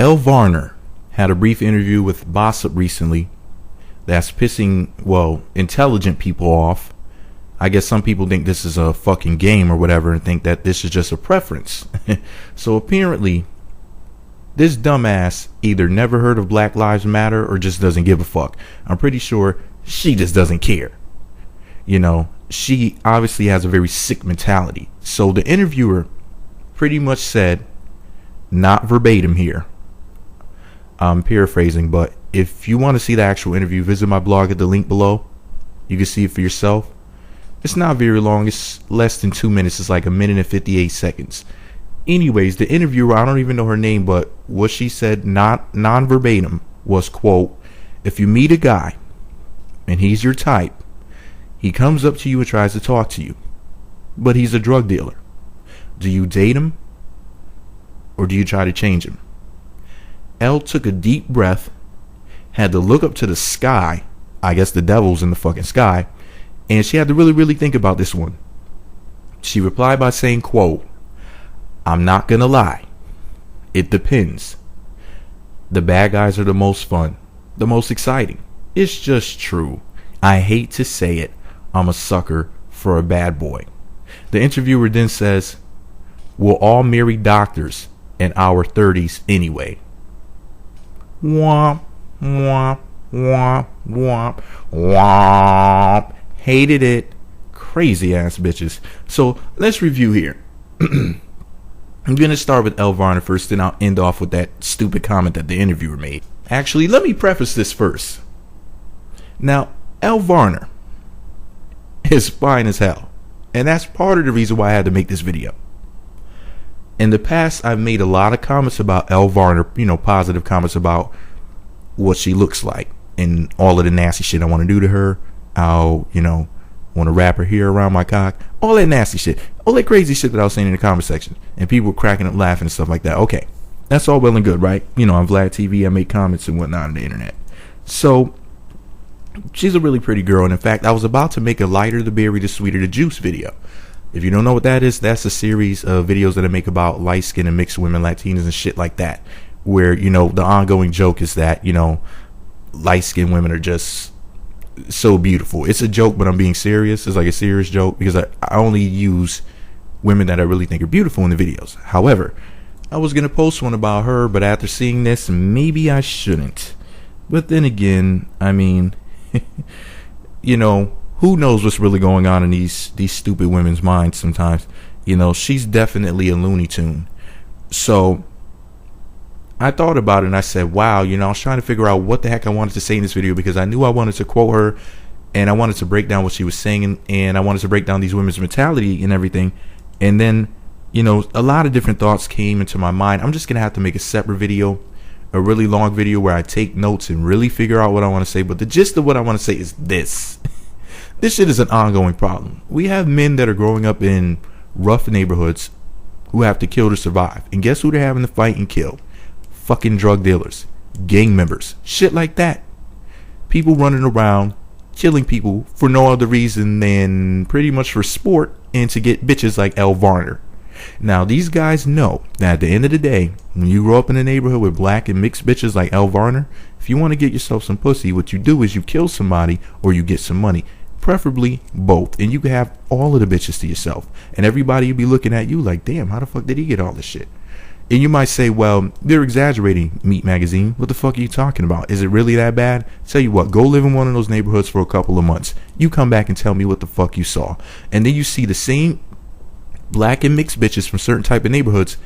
Elle Varner had a brief interview with Bossip recently that's pissing, well, intelligent people off. I guess some people think this is a fucking game or whatever and think that this is just a preference. So apparently, this dumbass either never heard of Black Lives Matter or just doesn't give a fuck. I'm pretty sure she just doesn't care. You know, she obviously has a very sick mentality. So the interviewer pretty much said, not verbatim here, I'm paraphrasing, but if you want to see the actual interview, visit my blog at the link below. You can see it for yourself. It's not very long. It's less than 2 minutes. It's like 1 minute and 58 seconds. Anyways, the interviewer, I don't even know her name, but what she said, not non-verbatim, was, quote, if you meet a guy and he's your type, he comes up to you and tries to talk to you, but he's a drug dealer. Do you date him or do you try to change him? Elle took a deep breath, had to look up to the sky. I guess the devil's in the fucking sky. And she had to really, really think about this one. She replied by saying, quote, I'm not gonna lie. It depends. The bad guys are the most fun, the most exciting. It's just true. I hate to say it. I'm a sucker for a bad boy. The interviewer then says, we're all marry doctors in our 30s anyway. Womp, womp, womp, womp, womp. Hated it. Crazy ass bitches. So let's review here. I'm going to start with Elle Varner first, then I'll end off with that stupid comment that the interviewer made. Actually, let me preface this first. Now, Elle Varner is fine as hell. And that's part of the reason why I had to make this video. In the past, I've made a lot of comments about Elle Varner, positive comments about what she looks like and all of the nasty shit I want to do to her. I'll, want to wrap her hair around my cock. All that nasty shit. All that crazy shit that I was saying in the comment section. And people were cracking up laughing and stuff like that. Okay. That's all well and good, right? On Vlad TV, I make comments and whatnot on the internet. So, she's a really pretty girl. And in fact, I was about to make a lighter the berry, the sweeter the juice video. If you don't know what that is, that's a series of videos that I make about light skin and mixed women, Latinas and shit like that. Where, the ongoing joke is that, light skinned women are just so beautiful. It's a joke, but I'm being serious. It's like a serious joke because I only use women that I really think are beautiful in the videos. However, I was going to post one about her, but after seeing this, maybe I shouldn't. But then again, I mean, who knows what's really going on in these stupid women's minds sometimes. She's definitely a Looney Tune. So I thought about it and I said, wow, I was trying to figure out what the heck I wanted to say in this video because I knew I wanted to quote her and I wanted to break down what she was saying and I wanted to break down these women's mentality and everything. And then, a lot of different thoughts came into my mind. I'm just going to have to make a separate video, a really long video where I take notes and really figure out what I want to say. But the gist of what I want to say is this. This shit is an ongoing problem. We have men that are growing up in rough neighborhoods who have to kill to survive. And guess who they're having to fight and kill? Fucking drug dealers, gang members, shit like that. People running around killing people for no other reason than pretty much for sport and to get bitches like Elle Varner. Now, these guys know that at the end of the day, when you grow up in a neighborhood with black and mixed bitches like Elle Varner, if you want to get yourself some pussy, what you do is you kill somebody or you get some money. Preferably both. And you can have all of the bitches to yourself. And everybody will be looking at you like, damn, how the fuck did he get all this shit? And you might say, well, they're exaggerating, Meat Magazine. What the fuck are you talking about? Is it really that bad? Tell you what, go live in one of those neighborhoods for a couple of months. You come back and tell me what the fuck you saw. And then you see the same black and mixed bitches from certain type of neighborhoods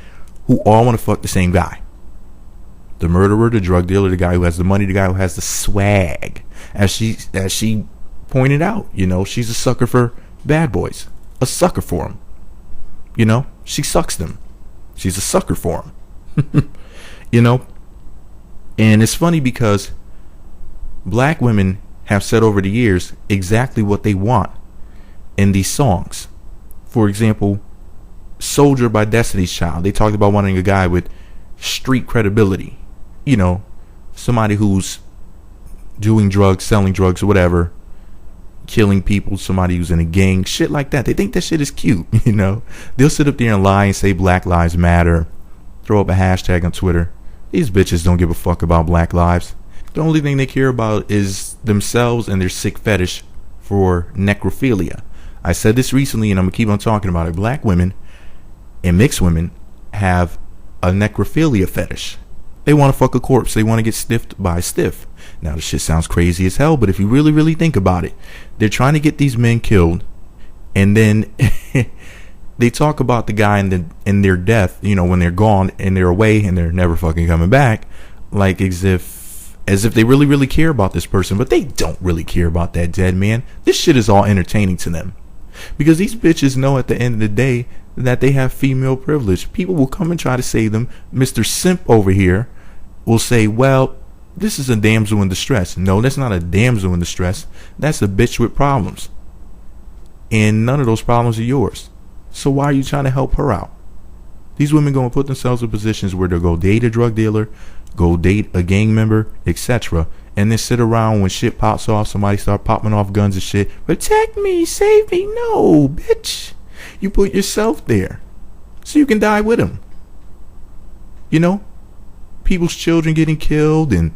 who all want to fuck the same guy. The murderer, the drug dealer, the guy who has the money, the guy who has the swag. As she pointed out, she's a sucker for bad boys. A sucker for them. She sucks them. She's a sucker for them. And it's funny because black women have said over the years exactly what they want in these songs. For example, Soldier by Destiny's Child. They talked about wanting a guy with street credibility. Somebody who's doing drugs, selling drugs or whatever, killing people, somebody who's in a gang, shit like that. They think that shit is cute, They'll sit up there and lie and say Black Lives Matter, throw up a hashtag on Twitter. These bitches don't give a fuck about black lives. The only thing they care about is themselves and their sick fetish for necrophilia. I said this recently and I'm going to keep on talking about it. Black women and mixed women have a necrophilia fetish. They want to fuck a corpse. They want to get stiffed by a stiff. Now, this shit sounds crazy as hell, but if you really, really think about it, they're trying to get these men killed, and then they talk about the guy in their death, you know, when they're gone and they're away and they're never fucking coming back, like as if they really, really care about this person, but they don't really care about that dead man. This shit is all entertaining to them. Because these bitches know at the end of the day that they have female privilege. People will come and try to save them. Mr. Simp over here will say, well, this is a damsel in distress. No, that's not a damsel in distress. That's a bitch with problems. And none of those problems are yours. So why are you trying to help her out? These women going to put themselves in positions where they'll go date a drug dealer, go date a gang member, etc., and then sit around when shit pops off, somebody start popping off guns and shit. Protect me, save me. No, bitch. You put yourself there so you can die with them. You know? People's children getting killed and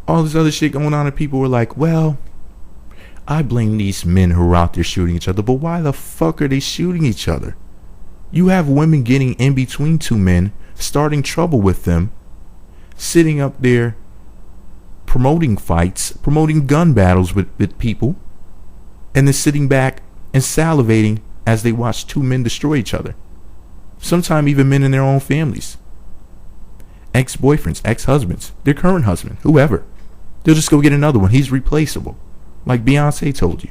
all this other shit going on, and people were like, well, I blame these men who are out there shooting each other, but why the fuck are they shooting each other? You have women getting in between two men, starting trouble with them, sitting up there promoting fights, promoting gun battles with people, and then sitting back and salivating as they watch two men destroy each other. Sometimes even men in their own families. Ex-boyfriends, ex-husbands, their current husband, whoever. They'll just go get another one. He's replaceable. Like Beyonce told you.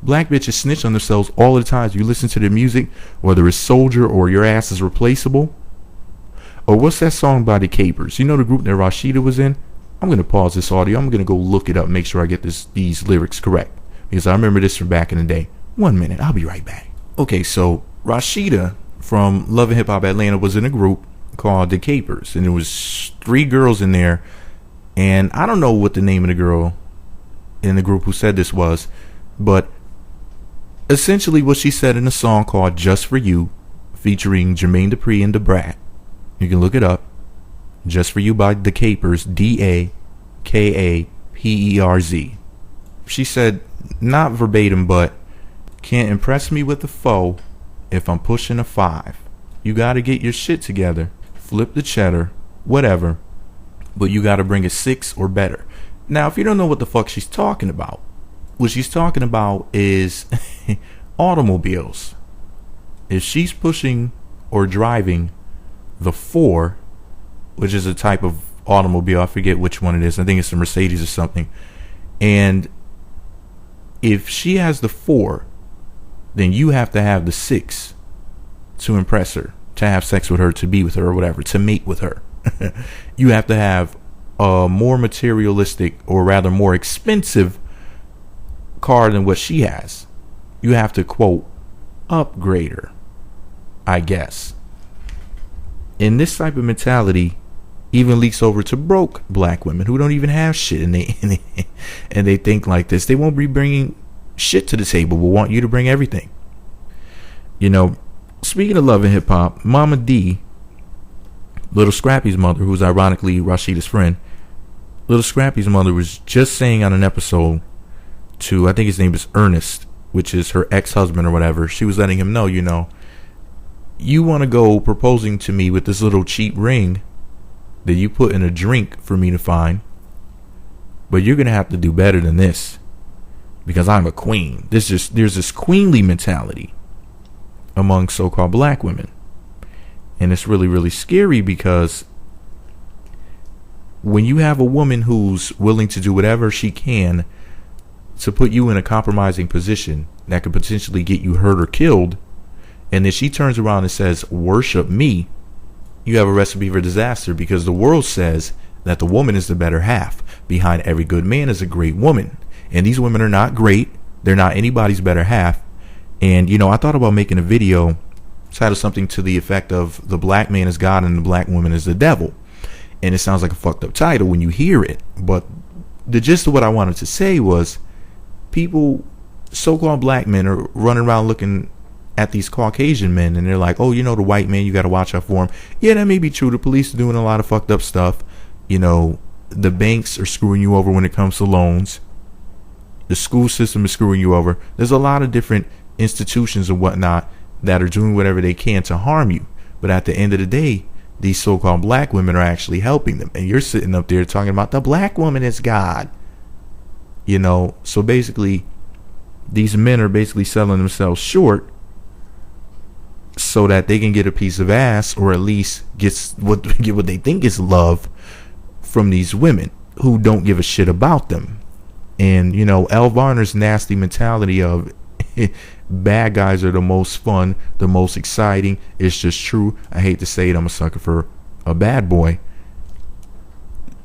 Black bitches snitch on themselves all the time. You listen to their music, whether it's Soldier or Your Ass Is Replaceable. Or what's that song by the Capers? You know the group that Rashida was in? I'm going to pause this audio. I'm going to go look it up, make sure I get these lyrics correct. Because I remember this from back in the day. 1 minute. I'll be right back. Okay, so Rashida from Love and Hip Hop Atlanta was in a group called the Capers. And there was 3 girls in there. And I don't know what the name of the girl in the group who said this was. But essentially what she said in a song called Just For You, featuring Jermaine Dupri and Da Brat. You can look it up. Just For You by The Capers, DAKAPERZ. She said, not verbatim, but can't impress me with a foe if I'm pushing a 5. You gotta get your shit together, flip the cheddar, whatever, but you gotta bring a 6 or better. Now, if you don't know what the fuck she's talking about, what she's talking about is automobiles. If she's pushing or driving the 4, which is a type of automobile, I forget which one it is. I think it's a Mercedes or something. And if she has the 4, then you have to have the 6 to impress her, to have sex with her, to be with her, or whatever, to mate with her. You have to have a more materialistic, or rather more expensive car than what she has. You have to, quote, upgrade her, I guess. And this type of mentality even leaks over to broke black women who don't even have shit, and they think like this. They won't be bringing shit to the table, but want you to bring everything. You know, speaking of love and hip hop, Mama D, Little Scrappy's mother, who's ironically Rashida's friend, Little Scrappy's mother was just saying on an episode to, I think his name is Ernest, which is her ex-husband or whatever. She was letting him know, you know, you want to go proposing to me with this little cheap ring that you put in a drink for me to find, but you're going to have to do better than this, because I'm a queen. There's this queenly mentality among so-called black women. And it's really, really scary, because when you have a woman who's willing to do whatever she can to put you in a compromising position that could potentially get you hurt or killed, and then she turns around and says, worship me, you have a recipe for disaster, because the world says that the woman is the better half. Behind every good man is a great woman. And these women are not great. They're not anybody's better half. And, you know, I thought about making a video titled something to the effect of the black man is God and the black woman is the devil. And it sounds like a fucked up title when you hear it. But the gist of what I wanted to say was, people, so-called black men, are running around looking at these Caucasian men, and they're like, oh, you know, the white man, you got to watch out for him. Yeah, that may be true. The police are doing a lot of fucked up stuff. You know, the banks are screwing you over when it comes to loans. The school system is screwing you over. There's a lot of different institutions and whatnot that are doing whatever they can to harm you. But at the end of the day, these so-called black women are actually helping them. And you're sitting up there talking about the black woman is God. You know, so basically, these men are basically selling themselves short so that they can get a piece of ass, or at least get what they think is love from these women who don't give a shit about them. And, you know, Elle Varner's nasty mentality of bad guys are the most fun, the most exciting. It's just true. I hate to say it, I'm a sucker for a bad boy.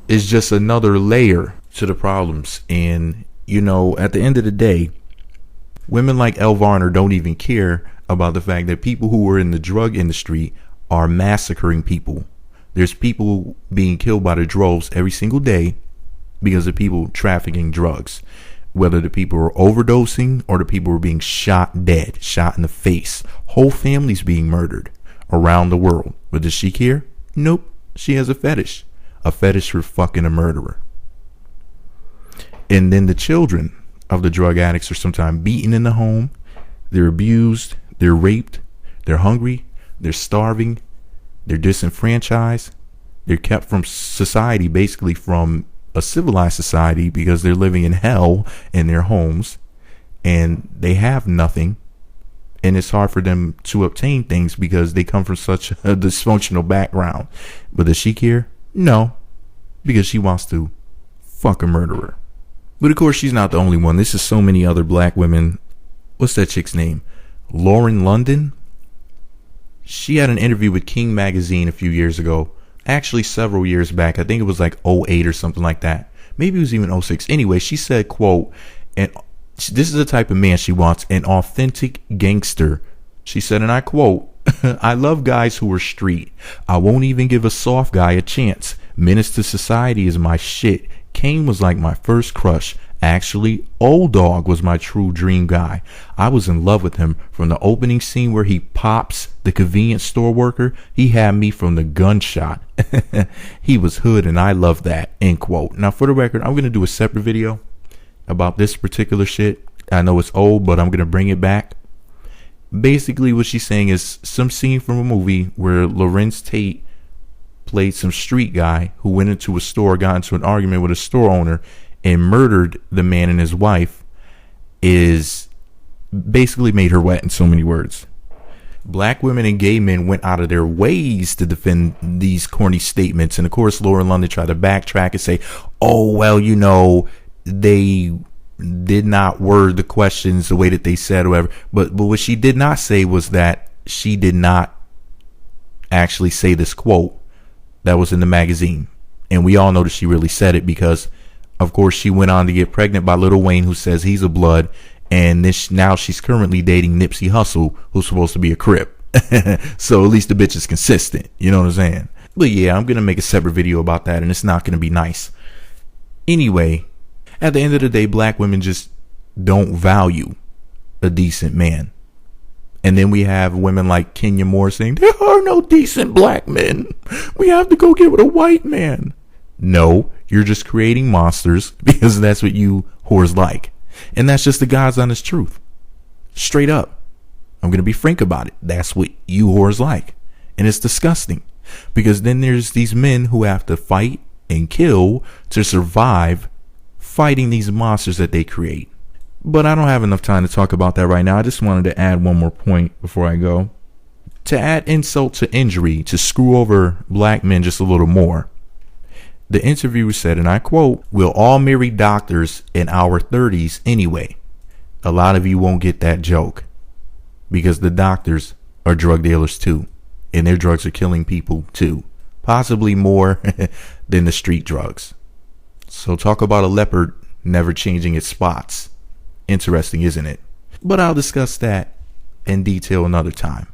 It's just another layer to the problems. And, you know, at the end of the day, women like Elle Varner don't even care about the fact that people who are in the drug industry are massacring people. There's people being killed by the droves every single day because of people trafficking drugs. Whether the people are overdosing or the people are being shot dead, shot in the face. Whole families being murdered around the world. But does she care? Nope. She has a fetish. A fetish for fucking a murderer. And then the children of the drug addicts are sometimes beaten in the home. They're abused. They're raped. They're hungry. They're starving. They're disenfranchised. They're kept from society, basically from a civilized society, because they're living in hell in their homes and they have nothing. And it's hard for them to obtain things because they come from such a dysfunctional background. But does she care? No, because she wants to fuck a murderer. But of course, she's not the only one. This is so many other black women. What's that chick's name? Lauren London. She had an interview with King magazine a few years ago. Actually, several years back. I think it was like 08 or something like that. Maybe it was even 06. Anyway, she said, quote, and this is the type of man she wants, an authentic gangster. She said, and I quote, I love guys who are street. I won't even give a soft guy a chance. Menace to Society is my shit. Kane was like my first crush. Actually, Old Dog was my true dream guy. I was in love with him from the opening scene where he pops the convenience store worker. He had me from the gunshot. He was hood and I love that, end quote. Now, for the record, I'm going to do a separate video about this particular shit. I know it's old, but I'm going to bring it back. Basically, what she's saying is some scene from a movie where Lorenz Tate played some street guy who went into a store, got into an argument with a store owner, and murdered the man and his wife, is basically made her wet in so many words. Black women and gay men went out of their ways to defend these corny statements. And of course, Lauren London tried to backtrack and say, oh, well, you know, they did not word the questions the way that they said or whatever. But what she did not say was that she did not actually say this quote that was in the magazine. And we all know that she really said it because, of course, she went on to get pregnant by Lil Wayne, who says he's a blood. And now she's currently dating Nipsey Hussle, who's supposed to be a Crip. So at least the bitch is consistent. You know what I'm saying? But yeah, I'm going to make a separate video about that, and it's not going to be nice. Anyway, at the end of the day, black women just don't value a decent man. And then we have women like Kenya Moore saying, there are no decent black men. We have to go get with a white man. No, you're just creating monsters because that's what you whores like. And that's just the God's honest truth. Straight up. I'm going to be frank about it. That's what you whores like. And it's disgusting. Because then there's these men who have to fight and kill to survive fighting these monsters that they create. But I don't have enough time to talk about that right now. I just wanted to add one more point before I go. To add insult to injury, to screw over black men just a little more. The interviewer said, and I quote, we'll all marry doctors in our 30s anyway. A lot of you won't get that joke because the doctors are drug dealers too. And their drugs are killing people too. Possibly more than the street drugs. So talk about a leopard never changing its spots. Interesting, isn't it? But I'll discuss that in detail another time.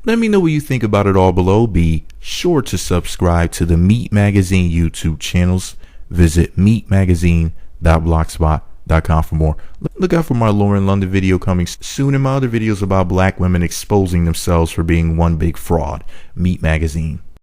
Let me know what you think about it all below. Be sure to subscribe to the Meat Magazine YouTube channels. Visit meatmagazine.blogspot.com. com for more. Look out for my Lauren London video coming soon, and my other videos about black women exposing themselves for being one big fraud. Meet Magazine.